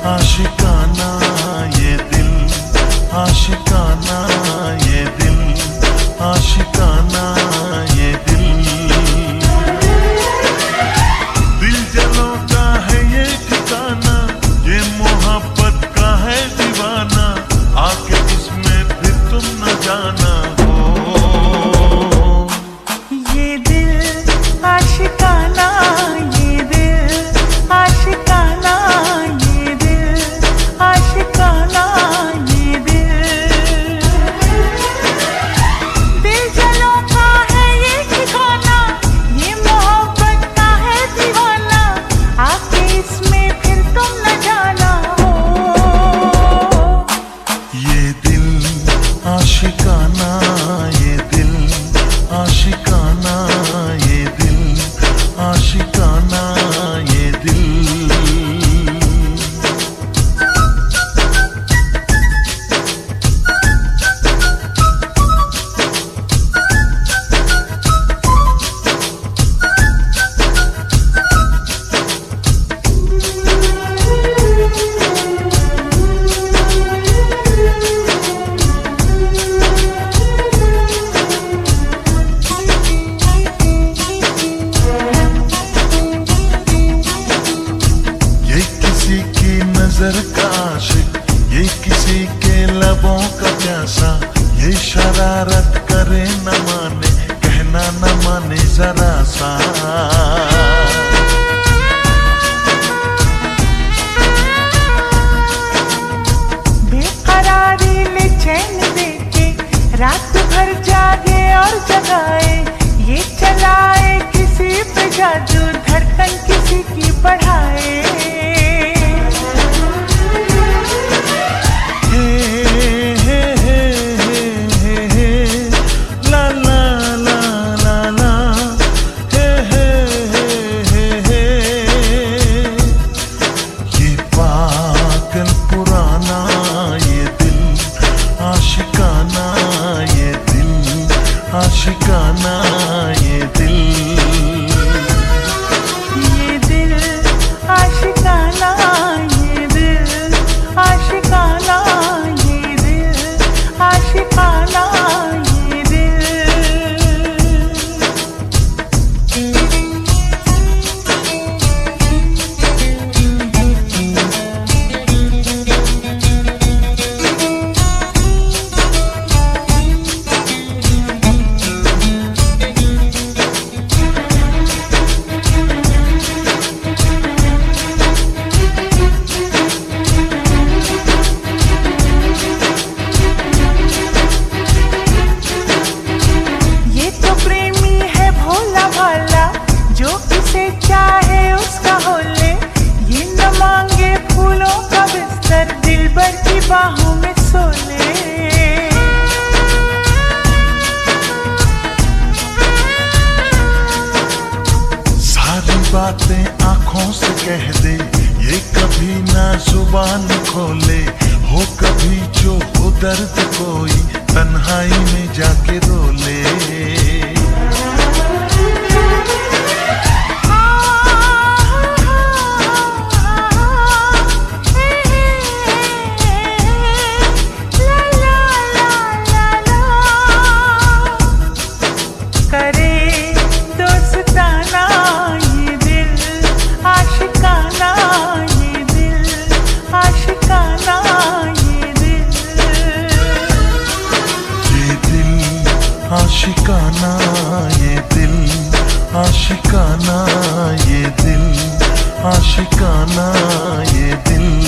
आशिकाना ये दिल, आशिकाना ये दिल, आशिकाना ये दिल। दिल जलों का है ये ठिकाना, ये मोहब्बत का है दीवाना, आके इसमें फिर तुम न जाना हो। ये दिल आशिकाना, ये दिल आशिकाना, ये दिल आशिकाना, ये दिल। दिल जलों का है ये ठिकाना, ये मोहब्बत का है दीवाना, आके इसमें फिर तुम न जाना हो। ये दिल आशिकाना, ये दिल आशिकाना, ये दिल आशिकाना, ये दिल। नजर का आशिक, ये किसी के लबों का प्यासा, ये शरारत करे न माने, कहना न माने जरा सा। बेकरारी ले चैन देके, रात भर जागे और जगाए, ये चलाए किसी पे जादू, धड़कन किसी की बढ़ाए। आशिकाना ये दिल, आशिकाना ये दिल। ये दिल आशिकाना, ये दिल आशिकाना, ये दिल आशिकाना, ये दिल। चाहे उसका हो ले, ये न मांगे फूलों का बिस्तर, दिलबर की बाहों में सो ले। सारी बातें आंखों से कह दे, ये कभी ना जुबान खोले, हो कभी जो हो दर्द कोई, तन्हाई में जाके रो ले। आशिकाना ये दिल, आशिकाना ये दिल, आशिकाना ये दिल।